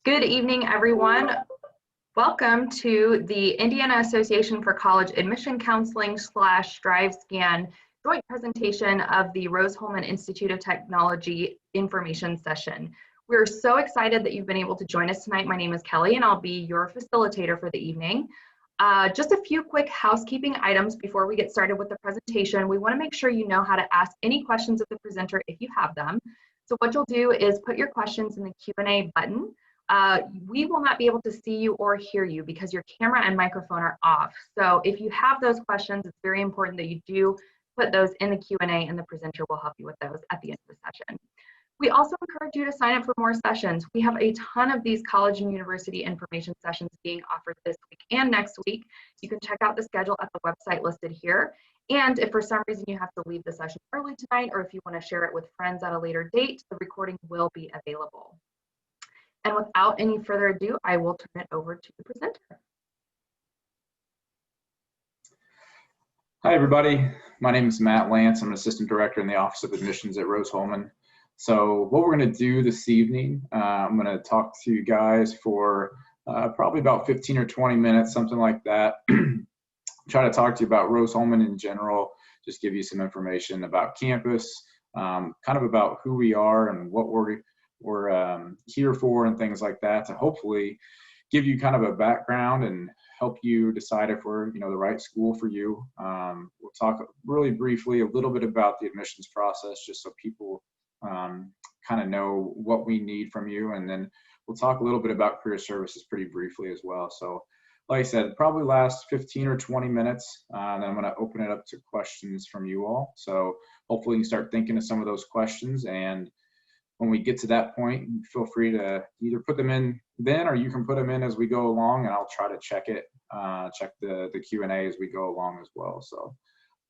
Good evening, everyone. Welcome to the Indiana Association for College Admission Counseling / Strive Scan joint presentation of the Rose-Hulman Institute of Technology information session. We're so excited that you've been able to join us tonight. My name is Kelly and I'll be your facilitator for the evening. Just a few quick housekeeping items before we get started with the presentation. We want to make sure you know how to ask any questions of the presenter if you have them. So what you'll do is put your questions in the Q&A button. We will not be able to see you or hear you because your camera and microphone are off. So if you have those questions, it's very important that you do put those in the Q&A and the presenter will help you with those at the end of the session. We also encourage you to sign up for more sessions. We have a ton of these college and university information sessions being offered this week and next week. You can check out the schedule at the website listed here. And if for some reason you have to leave the session early tonight, or if you want to share it with friends at a later date, the recording will be available. And without any further ado, I will turn it over to the presenter. Hi, everybody. My name is Matt Lance. I'm an assistant director in the Office of Admissions at Rose-Hulman. So what we're going to do this evening, I'm going to talk to you guys for probably about 15 or 20 minutes, something like that. Try to talk to you about Rose-Hulman in general, just give you some information about campus, kind of about who we are and what we're here for and things like that, to hopefully give you kind of a background and help you decide if we're the right school for you. We'll talk really briefly a little bit about the admissions process, just so people kind of know what we need from you, and then we'll talk a little bit about career services pretty briefly as well. So like I said, probably last 15 or 20 minutes, and then I'm going to open it up to questions from you all. So hopefully you can start thinking of some of those questions, and when we get to that point, feel free to either put them in then, or you can put them in as we go along, and I'll try to check it, check the Q&A as we go along as well. So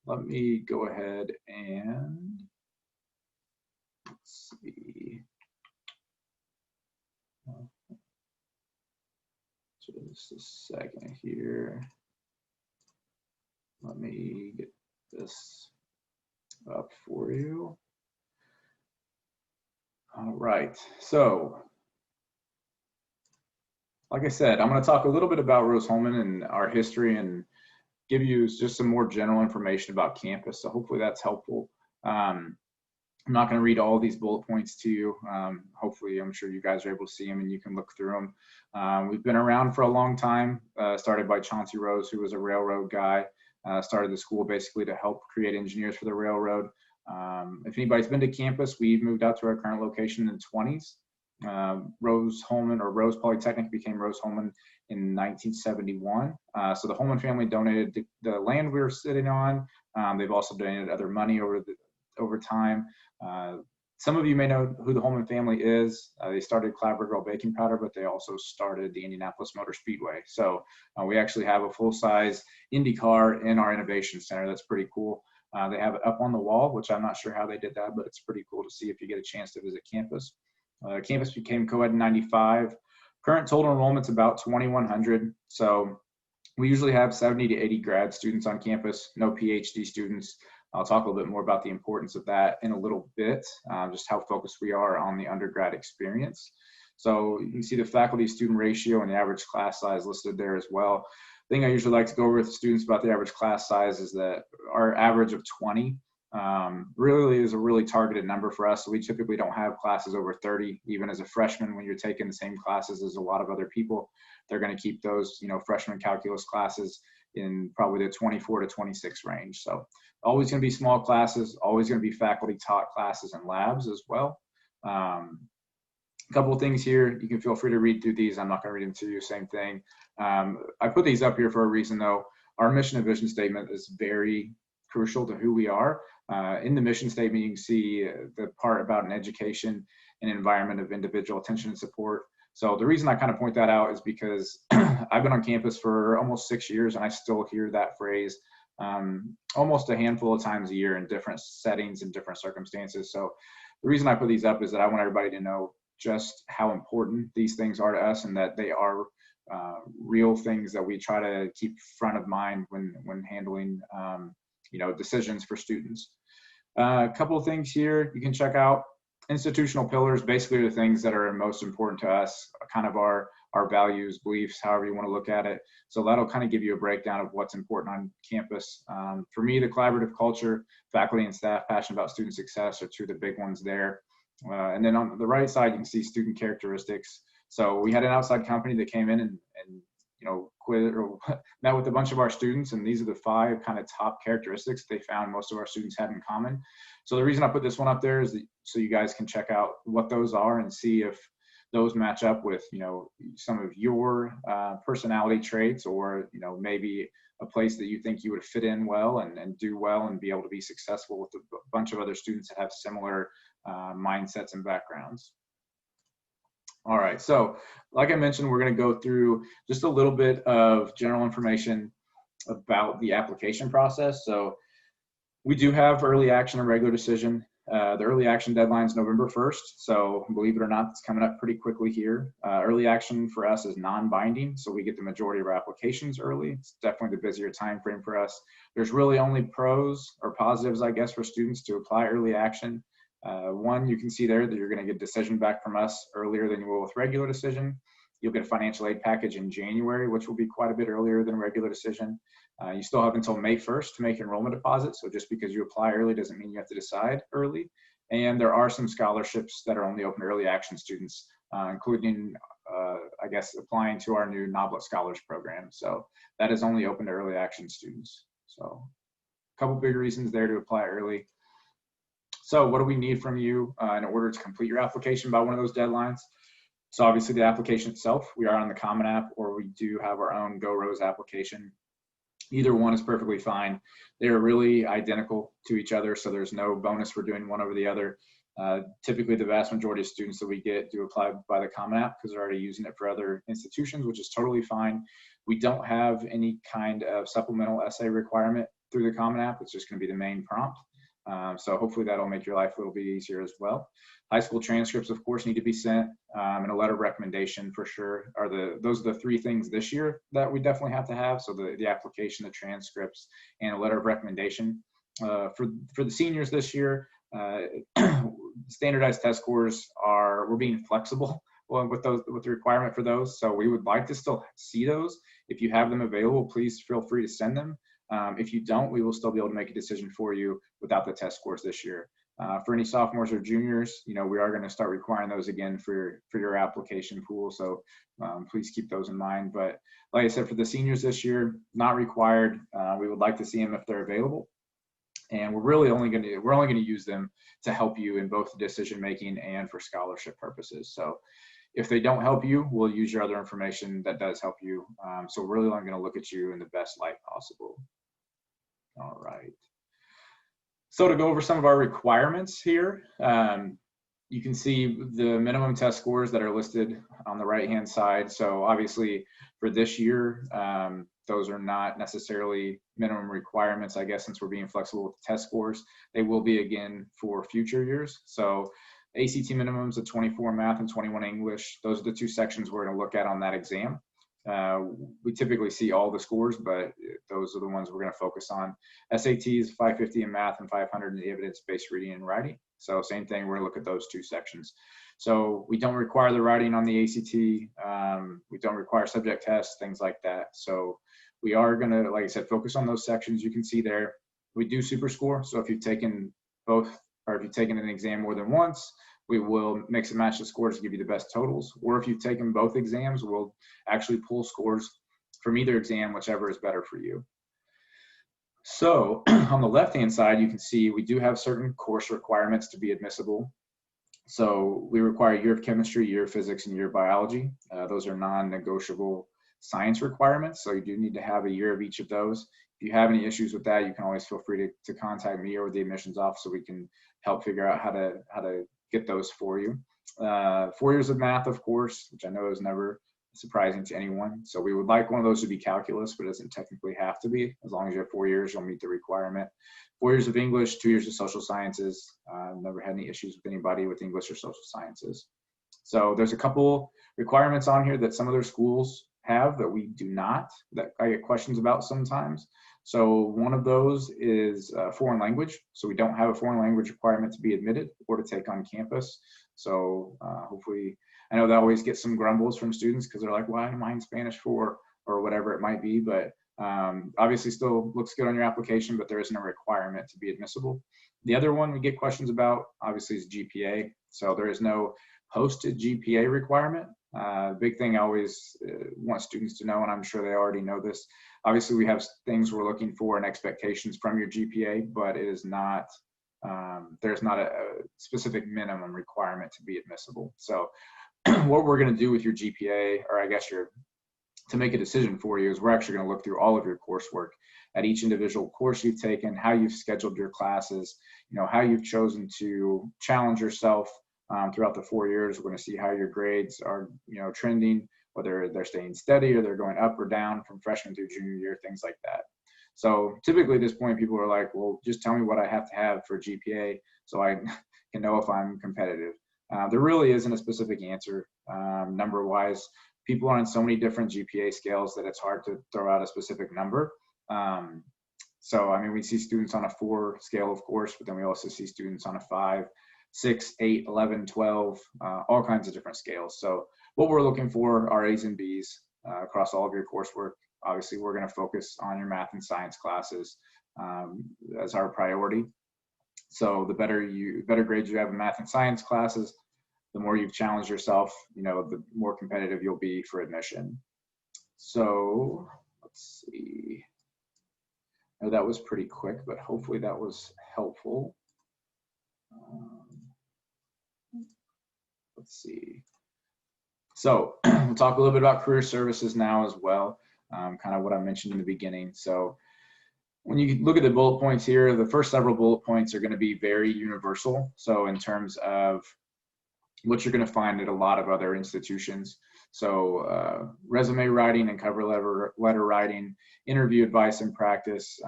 let me go ahead and let's see. Just a second here. Let me get this up for you. All right, so like I said, I'm going to talk a little bit about Rose-Hulman and our history and give you just some more general information about campus. So hopefully that's helpful. I'm not going to read all these bullet points to you. Hopefully, I'm sure you guys are able to see them and you can look through them. We've been around for a long time, started by Chauncey Rose, who was a railroad guy, started the school basically to help create engineers for the railroad. If anybody's been to campus, we've moved out to our current location in the 20s. Rose-Hulman, or Rose Polytechnic, became Rose-Hulman in 1971. So the Hulman family donated the land we were sitting on. They've also donated other money over time. Some of you may know who the Hulman family is. They started Clabber Girl Baking Powder, but they also started the Indianapolis Motor Speedway. So we actually have a full-size Indy car in our innovation center. That's pretty cool. They have it up on the wall, which I'm not sure how they did that, but it's pretty cool to see if you get a chance to visit campus. Campus became co-ed in '95. Current total enrollment's about 2,100. So we usually have 70 to 80 grad students on campus, no PhD students. I'll talk a little bit more about the importance of that in a little bit, just how focused we are on the undergrad experience. So you can see the faculty-student ratio and the average class size listed there as well. The thing I usually like to go over with students about the average class size is that our average of 20 really is a really targeted number for us. So we typically don't have classes over 30. Even as a freshman, when you're taking the same classes as a lot of other people, they're going to keep those freshman calculus classes in probably the 24 to 26 range. So always going to be small classes, always going to be faculty taught classes and labs as well. A couple of things here, you can feel free to read through these. I'm not going to read them to you, same thing. I put these up here for a reason though. Our mission and vision statement is very crucial to who we are. In the mission statement, you can see the part about an education and environment of individual attention and support. So the reason I kind of point that out is because I've been on campus for almost 6 years and I still hear that phrase almost a handful of times a year in different settings and different circumstances. So the reason I put these up is that I want everybody to know just how important these things are to us, and that they are real things that we try to keep front of mind when handling decisions for students. A couple of things here you can check out. institutional pillars basically are the things that are most important to us, kind of our values, beliefs, however you want to look at it. So that'll kind of give you a breakdown of what's important on campus. For me, the collaborative culture, faculty and staff passionate about student success are two of the big ones there. And then on the right side, you can see student characteristics. So we had an outside company that came in and quit or met with a bunch of our students, and these are the 5 kind of top characteristics they found most of our students had in common. So the reason I put this one up there is so you guys can check out what those are and see if those match up with some of your personality traits, or maybe a place that you think you would fit in well and do well and be able to be successful with a bunch of other students that have similar mindsets and backgrounds. All right, so like I mentioned, we're going to go through just a little bit of general information about the application process. So we do have early action and regular decision. The early action deadline is November 1st. So believe it or not, it's coming up pretty quickly here. Early action for us is non-binding, so we get the majority of our applications early. It's definitely the busier time frame for us. There's really only pros or positives, I guess, for students to apply early action. One, you can see there that you're going to get a decision back from us earlier than you will with regular decision. You'll get a financial aid package in January, which will be quite a bit earlier than regular decision. You still have until May 1st to make enrollment deposits. So just because you apply early doesn't mean you have to decide early. And there are some scholarships that are only open to early action students, including, I guess, applying to our new Noblet Scholars Program. So that is only open to early action students. So a couple big reasons there to apply early. So what do we need from you in order to complete your application by one of those deadlines? So obviously the application itself, we are on the Common App, or we do have our own Go Rose application. Either one is perfectly fine. They're really identical to each other, so there's no bonus for doing one over the other. Typically the vast majority of students that we get do apply by the Common App because they're already using it for other institutions, which is totally fine. We don't have any kind of supplemental essay requirement through the Common App. It's just going to be the main prompt. So hopefully that'll make your life a little bit easier as well. High school transcripts, of course, need to be sent, and a letter of recommendation for sure. Those are the 3 things this year that we definitely have to have. So the application, the transcripts, and a letter of recommendation. For the seniors this year, standardized test scores we're being flexible with the requirement for those. So we would like to still see those. If you have them available, please feel free to send them. If you don't, we will still be able to make a decision for you without the test scores this year. For any sophomores or juniors, we are going to start requiring those again for your application pool. So please keep those in mind. But like I said, for the seniors this year, not required. We would like to see them if they're available. And we're only going to use them to help you in both decision making and for scholarship purposes. So if they don't help you, we'll use your other information that does help you. So we're really only going to look at you in the best light possible. All right. So to go over some of our requirements here, you can see the minimum test scores that are listed on the right-hand side. So obviously for this year, those are not necessarily minimum requirements, I guess, since we're being flexible with the test scores. They will be again for future years. So ACT minimums of 24 math and 21 English. Those are the 2 sections we're going to look at on that exam. We typically see all the scores, but those are the ones we're going to focus on. SATs, 550 in math and 500 in the evidence-based reading and writing. So same thing, we're going to look at those 2 sections. So we don't require the writing on the ACT. We don't require subject tests, things like that. So we are going to, like I said, focus on those sections. You can see there, we do super score. So if you've taken both, or if you've taken an exam more than once, we will mix and match the scores to give you the best totals. Or if you've taken both exams, we'll actually pull scores from either exam, whichever is better for you. So on the left-hand side, you can see we do have certain course requirements to be admissible. So we require a year of chemistry, year of physics, and year of biology. Those are non-negotiable science requirements. So you do need to have a year of each of those. If you have any issues with that, you can always feel free to contact me or the admissions office so we can help figure out how to get those for you. 4 years of math, of course, which I know is never surprising to anyone. So we would like one of those to be calculus, but it doesn't technically have to be. As long as you have 4 years, you'll meet the requirement. 4 years of English, 2 years of social sciences. Never had any issues with anybody with English or social sciences. So there's a couple requirements on here that some other schools have that we do not, that I get questions about sometimes. So one of those is foreign language. So we don't have a foreign language requirement to be admitted or to take on campus. So hopefully, I know that always gets some grumbles from students because they're like, why am I in Spanish for, or whatever it might be. But obviously still looks good on your application, but there isn't a requirement to be admissible. The other one we get questions about, obviously, is GPA. So there is no posted GPA requirement. Big thing I always want students to know, and I'm sure they already know this, obviously we have things we're looking for and expectations from your GPA, but it is not, there's not a specific minimum requirement to be admissible. So what we're going to do with your GPA, or I guess to make a decision for you, is we're actually going to look through all of your coursework at each individual course you've taken, how you've scheduled your classes, how you've chosen to challenge yourself throughout the 4 years. We're going to see how your grades are, trending, whether they're staying steady or they're going up or down from freshman through junior year, things like that. So typically at this point, people are like, well, just tell me what I have to have for GPA so I can know if I'm competitive. There really isn't a specific answer number-wise. People are on so many different GPA scales that it's hard to throw out a specific number. So, I mean, we see students on a 4 scale, of course, but then we also see students on a 5, 6, 8, 11, 12, all kinds of different scales. So what we're looking for are A's and B's across all of your coursework. Obviously, we're going to focus on your math and science classes as our priority. So the better grades you have in math and science classes, the more you've challenged yourself, the more competitive you'll be for admission. So let's see. I know that was pretty quick, but hopefully that was helpful. Let's see. So we'll talk a little bit about career services now as well, kind of what I mentioned in the beginning. So when you look at the bullet points here, the first several bullet points are going to be very universal. So in terms of what you're going to find at a lot of other institutions. So resume writing and cover letter writing, interview advice and practice,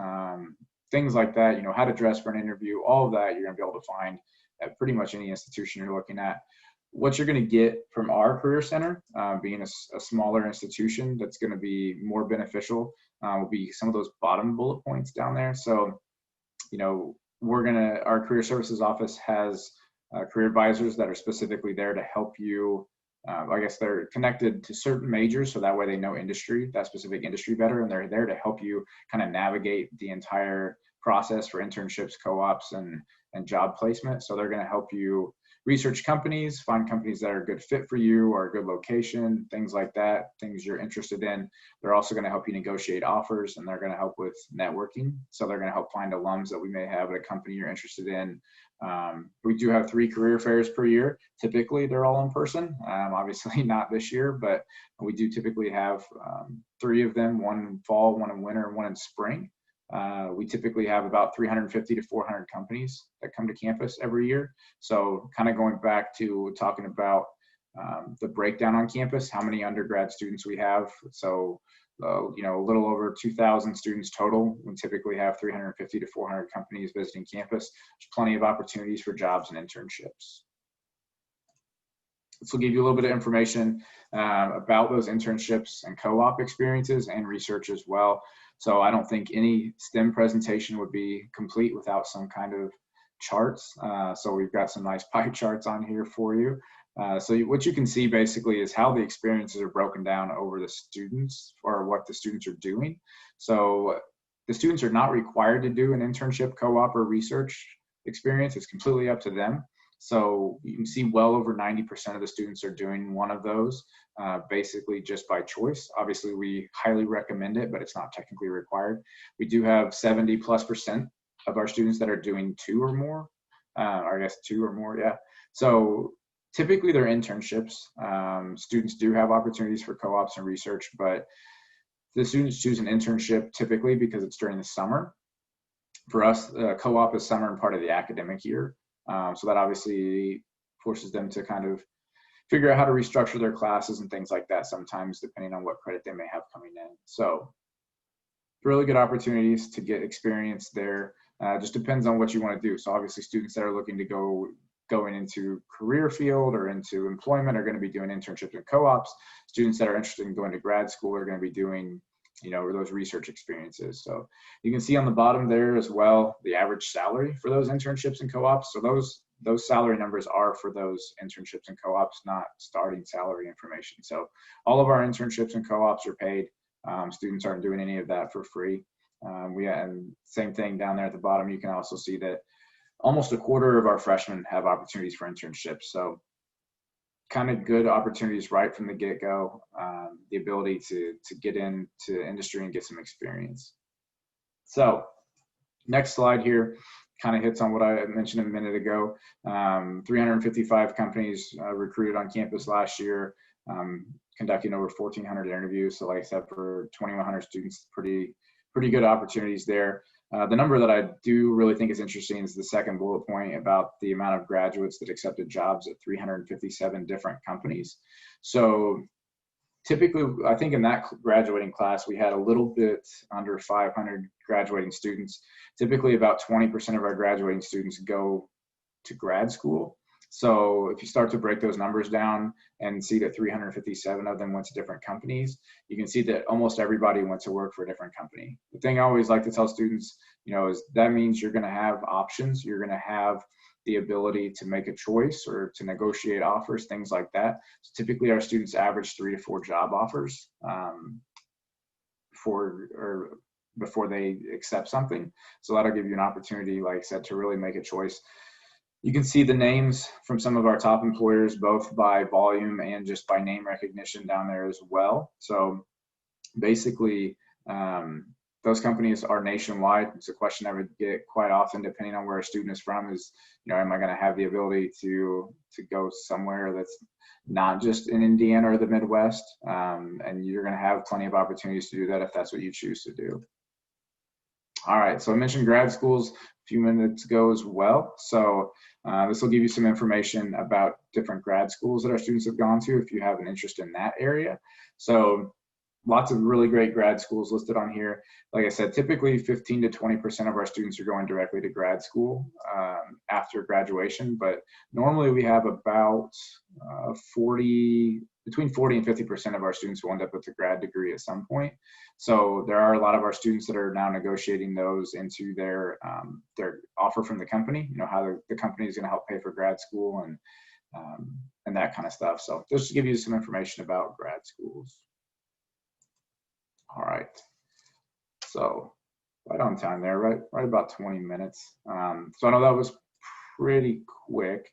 things like that, how to dress for an interview, all of that you're going to be able to find at pretty much any institution you're looking at. What you're going to get from our Career Center, being a smaller institution that's going to be more beneficial, will be some of those bottom bullet points down there. So, our Career Services Office has career advisors that are specifically there to help you. I guess they're connected to certain majors, so that way they know that specific industry better, and they're there to help you kind of navigate the entire process for internships, co-ops, and job placement. So they're going to help you research companies, find companies that are a good fit for you or a good location, things like that, things you're interested in. They're also going to help you negotiate offers, and they're going to help with networking. So they're going to help find alums that we may have at a company you're interested in. We do have 3 career fairs per year. Typically, they're all in person. Obviously not this year, but we do typically have 3 of them, one in fall, one in winter, and one in spring. We typically have about 350 to 400 companies that come to campus every year. So kind of going back to talking about the breakdown on campus, how many undergrad students we have. So, a little over 2,000 students total. We typically have 350 to 400 companies visiting campus. There's plenty of opportunities for jobs and internships. This will give you a little bit of information about those internships and co-op experiences and research as well. So I don't think any STEM presentation would be complete without some kind of charts. So we've got some nice pie charts on here for you. So what you can see basically is how the experiences are broken down over the students, or what the students are doing. So the students are not required to do an internship, co-op, or research experience. It's completely up to them. So you can see well over 90% of the students are doing one of those, basically just by choice. Obviously, we highly recommend it, but it's not technically required. We do have 70+% of our students that are doing 2 or more, or I guess 2 or more, yeah. So typically they're internships. Students do have opportunities for co-ops and research, but the students choose an internship typically because it's during the summer. For us, co-op is summer and part of the academic year. So that obviously forces them to kind of figure out how to restructure their classes and things like that sometimes, depending on what credit they may have coming in. So really good opportunities to get experience there. Just depends on what you want to do. So obviously students that are looking to going into career field or into employment are going to be doing internships and co-ops. Students that are interested in going to grad school are going to be doing or those research experiences. So you can see on the bottom there as well, the average salary for those internships and co-ops. So those salary numbers are for those internships and co-ops, not starting salary information. So all of our internships and co-ops are paid. Students aren't doing any of that for free. And same thing down there at the bottom, you can also see that almost a quarter of our freshmen have opportunities for internships. So kind of good opportunities right from the get-go, the ability to get into industry and get some experience. So next slide here kind of hits on what I mentioned a minute ago. 355 companies recruited on campus last year, conducting over 1,400 interviews. So like I said, for 2,100 students, pretty good opportunities there. The number that I do really think is interesting is the second bullet point about the amount of graduates that accepted jobs at 357 different companies. So typically, I think in that graduating class, we had a little bit under 500 graduating students. Typically, about 20% of our graduating students go to grad school. So if you start to break those numbers down and see that 357 of them went to different companies, you can see that almost everybody went to work for a different company. The thing I always like to tell students, is that means you're going to have options. You're going to have the ability to make a choice or to negotiate offers, things like that. So typically our students average 3 to 4 job offers before they accept something. So that'll give you an opportunity, like I said, to really make a choice. You can see the names from some of our top employers, both by volume and just by name recognition down there as well. So basically, those companies are nationwide. It's a question I would get quite often, depending on where a student is from, is, am I going to have the ability to go somewhere that's not just in Indiana or the Midwest? And you're going to have plenty of opportunities to do that if that's what you choose to do. All right, so I mentioned grad schools a few minutes ago as well. So this will give you some information about different grad schools that our students have gone to if you have an interest in that area. So lots of really great grad schools listed on here. Like I said, typically 15 to 20% of our students are going directly to grad school after graduation, but normally we have about between 40 and 50% of our students will end up with a grad degree at some point. So there are a lot of our students that are now negotiating those into their offer from the company, how the company is going to help pay for grad school and that kind of stuff. So just to give you some information about grad schools. All right, so right on time there, right about 20 minutes. So I know that was pretty quick.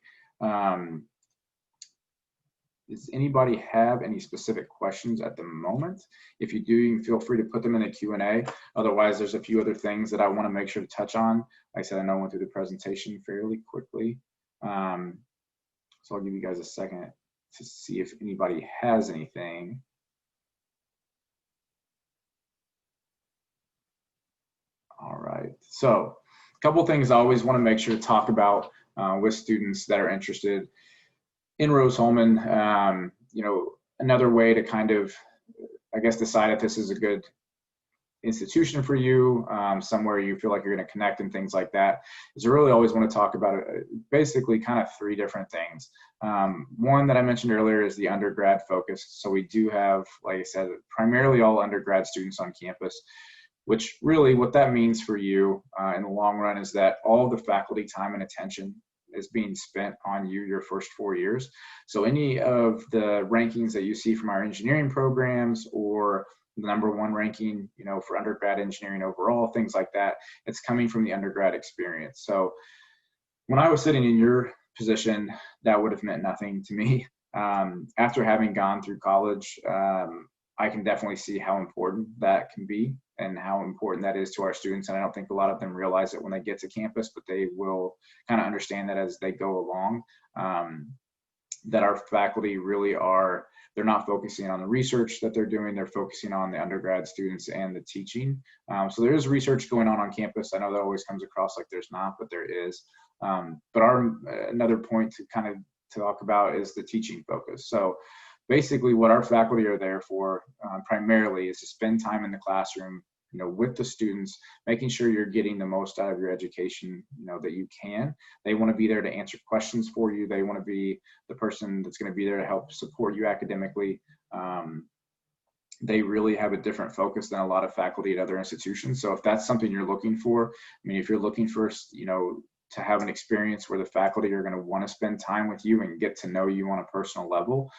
Does anybody have any specific questions at the moment? If you do, you can feel free to put them in the Q&A. Otherwise, there's a few other things that I want to make sure to touch on. Like I said, I know I went through the presentation fairly quickly. So I'll give you guys a second to see if anybody has anything. All right, so a couple things I always want to make sure to talk about with students that are interested in Rose-Hulman. Another way to kind of, I guess, decide if this is a good institution for you, somewhere you feel like you're going to connect and things like that, is I really always want to talk about basically kind of 3 different things. One that I mentioned earlier is the undergrad focus. So we do have, like I said, primarily all undergrad students on campus, which really what that means for you in the long run is that all the faculty time and attention is being spent on you your first 4 years. So any of the rankings that you see from our engineering programs or the #1 ranking, for undergrad engineering overall, things like that, it's coming from the undergrad experience. So when I was sitting in your position, that would have meant nothing to me. After having gone through college, I can definitely see how important that can be and how important that is to our students. And I don't think a lot of them realize it when they get to campus, but they will kind of understand that as they go along, that our faculty really they're not focusing on the research that they're doing, they're focusing on the undergrad students and the teaching. So there is research going on campus. I know that always comes across like there's not, but there is. But another point to kind of talk about is the teaching focus. So basically what our faculty are there for primarily is to spend time in the classroom, with the students, making sure you're getting the most out of your education, that you can. They want to be there to answer questions for you. They want to be the person that's going to be there to help support you academically. they really have a different focus than a lot of faculty at other institutions. So if that's something you're looking for, I mean, if you're looking for, to have an experience where the faculty are going to want to spend time with you and get to know you on a personal level,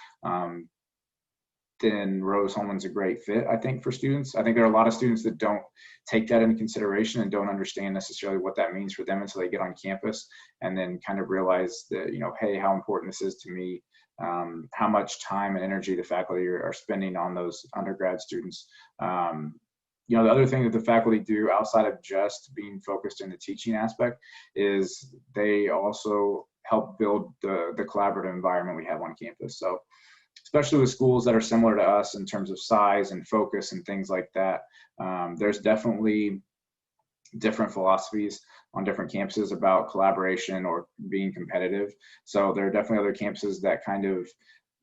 then Rose-Hulman's a great fit, I think, for students. I think there are a lot of students that don't take that into consideration and don't understand necessarily what that means for them until they get on campus and then kind of realize that, hey, how important this is to me, how much time and energy the faculty are spending on those undergrad students. The other thing that the faculty do outside of just being focused in the teaching aspect is they also help build the collaborative environment we have on campus. So especially with schools that are similar to us in terms of size and focus and things like that, there's definitely different philosophies on different campuses about collaboration or being competitive. So there are definitely other campuses that kind of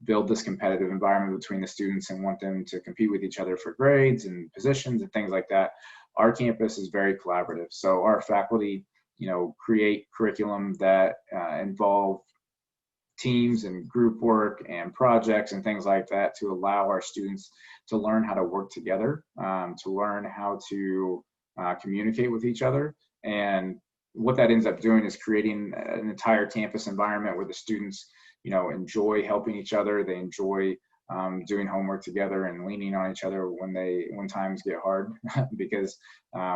build this competitive environment between the students and want them to compete with each other for grades and positions and things like that. Our campus is very collaborative. So our faculty, create curriculum that involve teams and group work and projects and things like that to allow our students to learn how to work together, to learn how to communicate with each other. And what that ends up doing is creating an entire campus environment where the students, enjoy helping each other. They enjoy doing homework together and leaning on each other when times get hard because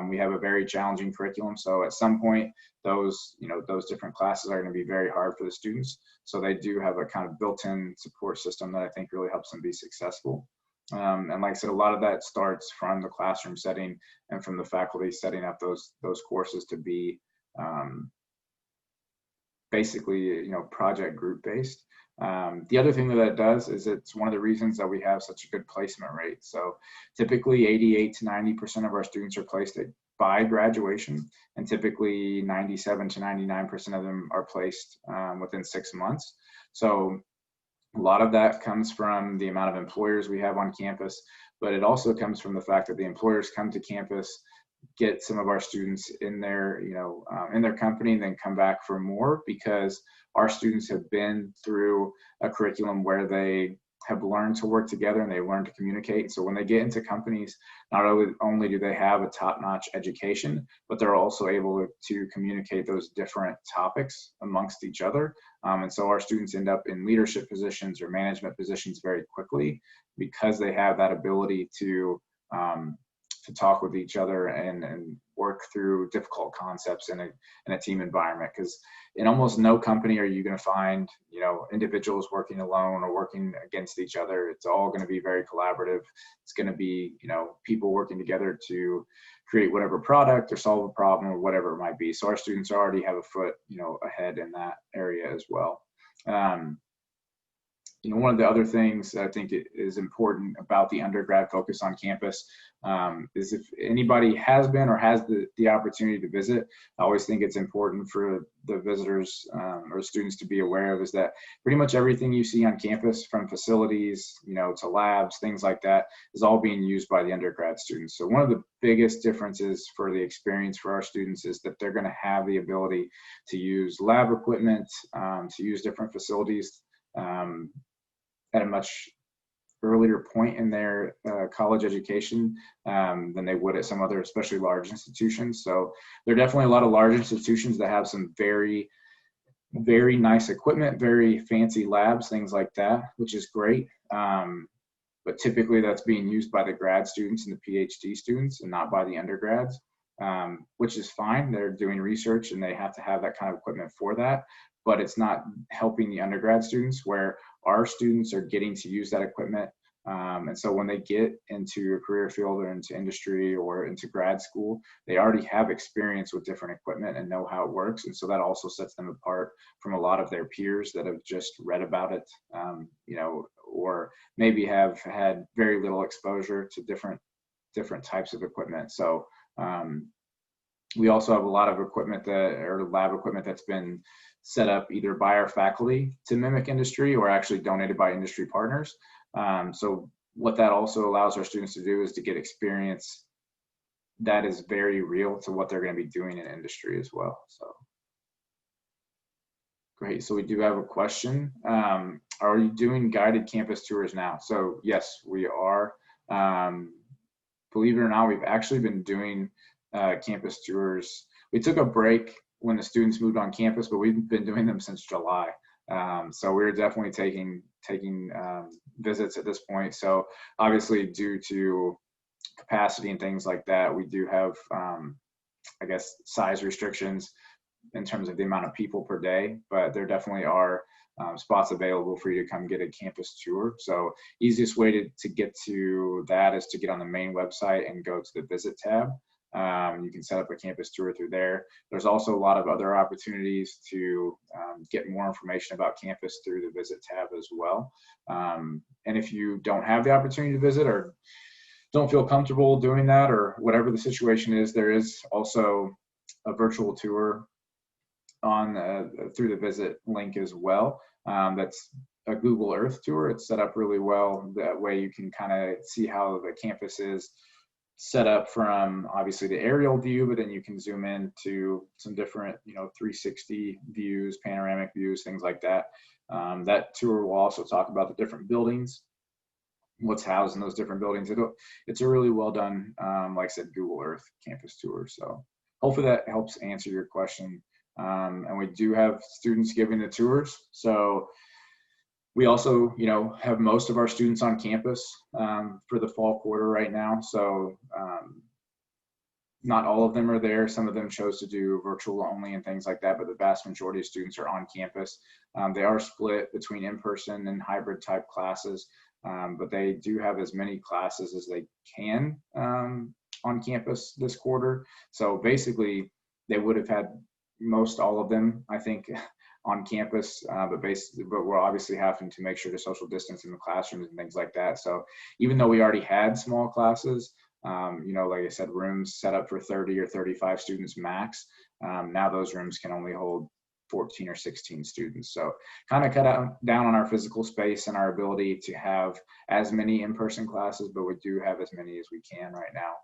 we have a very challenging curriculum. So at some point, those different classes are going to be very hard for the students. So they do have a kind of built-in support system that I think really helps them be successful. And like I said, a lot of that starts from the classroom setting and from the faculty setting up those courses to be basically, project group based. The other thing that does is it's one of the reasons that we have such a good placement rate. So typically 88 to 90% of our students are placed by graduation, and typically 97 to 99% of them are placed within 6 months. So a lot of that comes from the amount of employers we have on campus, but it also comes from the fact that the employers come to campus, get some of our students in their, in their company, and then come back for more because our students have been through a curriculum where they have learned to work together and they learn to communicate. So when they get into companies, not only do they have a top-notch education, but they're also able to communicate those different topics amongst each other. And so our students end up in leadership positions or management positions very quickly because they have that ability to talk with each other and work through difficult concepts in a team environment. Because in almost no company are you going to find, individuals working alone or working against each other. It's all going to be very collaborative. It's going to be, people working together to create whatever product or solve a problem or whatever it might be. So our students already have a foot, ahead in that area as well. One of the other things that I think is important about the undergrad focus on campus is if anybody has been or has the opportunity to visit, I always think it's important for the visitors or students to be aware of is that pretty much everything you see on campus, from facilities, to labs, things like that, is all being used by the undergrad students. So one of the biggest differences for the experience for our students is that they're going to have the ability to use lab equipment, to use different facilities at a much earlier point in their college education than they would at some other, especially large institutions. So there are definitely a lot of large institutions that have some very, very nice equipment, very fancy labs, things like that, which is great. But typically that's being used by the grad students and the PhD students and not by the undergrads, which is fine. They're doing research and they have to have that kind of equipment for that, but it's not helping the undergrad students where our students are getting to use that equipment. And so when they get into a career field or into industry or into grad school, they already have experience with different equipment and know how it works. And so that also sets them apart from a lot of their peers that have just read about it, or maybe have had very little exposure to different types of equipment. So we also have a lot of equipment or lab equipment that's been set up either by our faculty to mimic industry or actually donated by industry partners. So what that also allows our students to do is to get experience that is very real to what they're going to be doing in industry as well. So great. So we do have a question. Are you doing guided campus tours now? So yes, we are. Believe it or not, we've actually been doing campus tours. We took a break when the students moved on campus, but we've been doing them since July. So we're definitely taking visits at this point. So obviously, due to capacity and things like that, we do have, I guess, size restrictions in terms of the amount of people per day, but there definitely are spots available for you to come get a campus tour. So easiest way to get to that is to get on the main website and go to the visit tab. You can set up a campus tour through there. There's also a lot of other opportunities to get more information about campus through the visit tab as well. And if you don't have the opportunity to visit or don't feel comfortable doing that, or whatever the situation is, there is also a virtual tour on through the visit link as well. That's a Google Earth tour. It's set up really well. That way you can kind of see how the campus is set up from obviously the aerial view, but then you can zoom in to some different, 360 views, panoramic views, things like that. That tour will also talk about the different buildings, what's housed in those different buildings. It's a really well done, like I said, Google Earth campus tour. So hopefully that helps answer your question. And we do have students giving the tours. So we also, have most of our students on campus for the fall quarter right now. So not all of them are there. Some of them chose to do virtual only and things like that, but the vast majority of students are on campus. They are split between in-person and hybrid type classes, but they do have as many classes as they can on campus this quarter. So basically they would have had most all of them, I think, on campus, but we're obviously having to make sure to social distance in the classrooms and things like that. So even though we already had small classes, like I said, rooms set up for 30 or 35 students max, now those rooms can only hold 14 or 16 students. So kind of cut down on our physical space and our ability to have as many in-person classes, but we do have as many as we can right now.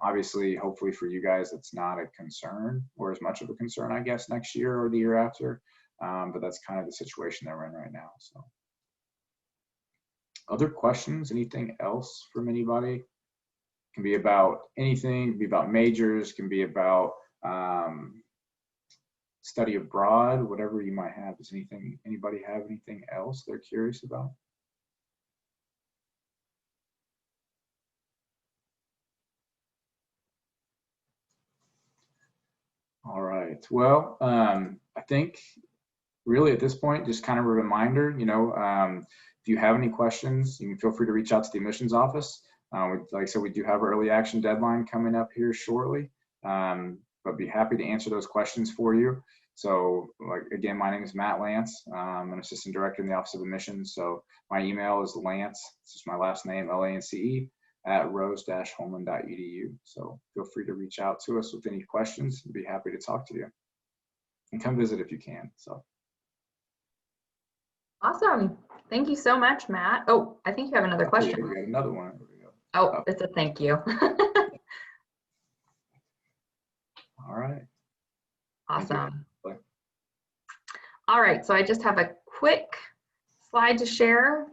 Obviously, hopefully for you guys, it's not a concern or as much of a concern, I guess, next year or the year after. But that's kind of the situation that we're in right now. So other questions, anything else from anybody? Can be about anything, can be about majors, can be about study abroad, whatever you might have. Does anybody have anything else they're curious about? All right. Well, I think really at this point, just kind of a reminder, if you have any questions, you can feel free to reach out to the admissions office. Like I said, we do have our early action deadline coming up here shortly, but be happy to answer those questions for you. So again, my name is Matt Lance. I'm an assistant director in the Office of Admissions. So my email is Lance, it's just my last name, LANCE, at rose-hulman.edu. So feel free to reach out to us with any questions. We'd be happy to talk to you. And come visit if you can. So. Awesome. Thank you so much, Matt. Oh, I think you have another question. We got another one. There we go. Oh, it's a thank you. All right. Awesome. All right, so I just have a quick slide to share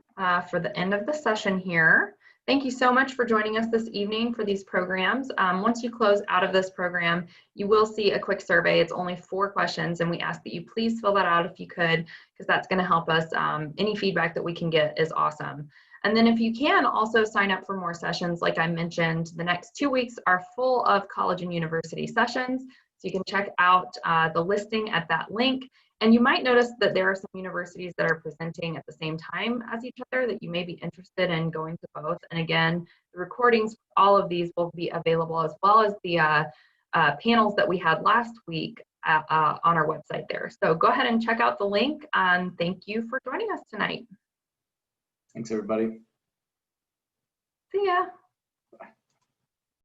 for the end of the session here. Thank you so much for joining us this evening for these programs. Once you close out of this program, you will see a quick survey. It's only 4 questions, and we ask that you please fill that out if you could, because that's going to help us. Any feedback that we can get is awesome. And then if you can, also sign up for more sessions. Like I mentioned, the next 2 weeks are full of college and university sessions. So you can check out the listing at that link. And you might notice that there are some universities that are presenting at the same time as each other that you may be interested in going to both. And again, the recordings for all of these will be available, as well as the panels that we had last week on our website there. So go ahead and check out the link, and thank you for joining us tonight. Thanks, everybody. See ya.